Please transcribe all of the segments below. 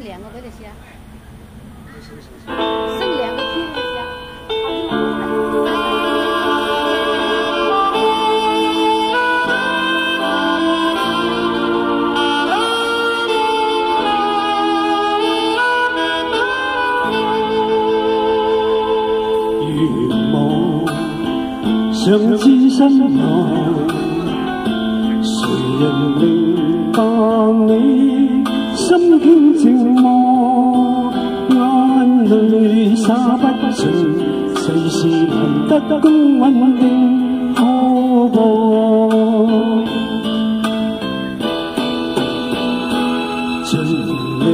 2個俾你試下，升2個 key 俾你試下。願望像置身內，誰人明白你心境靜默，眼淚灑不盡，世事難得公允的可播，盡力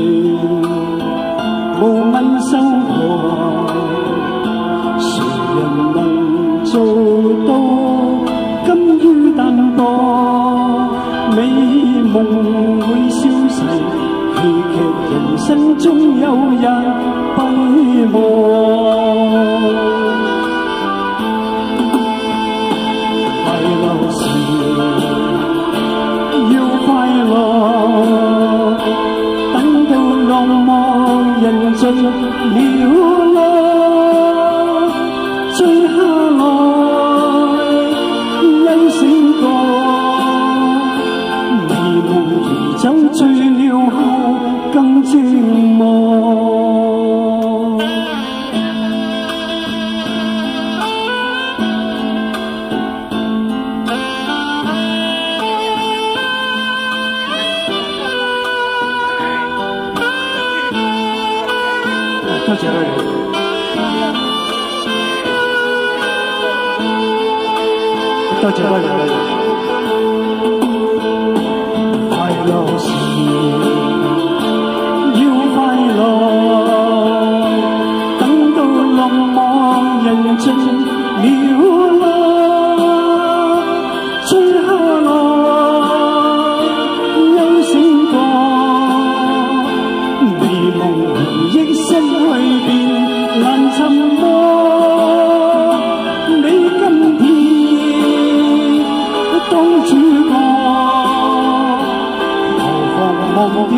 無問收穫。誰人能做到甘於淡薄？美夢會消逝，戲劇人生終有日閉幕。快樂時要快樂，等到落寞人盡了落，追下來休醒過，美夢如酒醉了後更寂寞。多謝啦你。多謝多謝多謝。快樂時要快樂，等到落寞人盡了落，追下來休醒過，美夢回憶失去便難尋摸。你今天當主角，何妨忘掉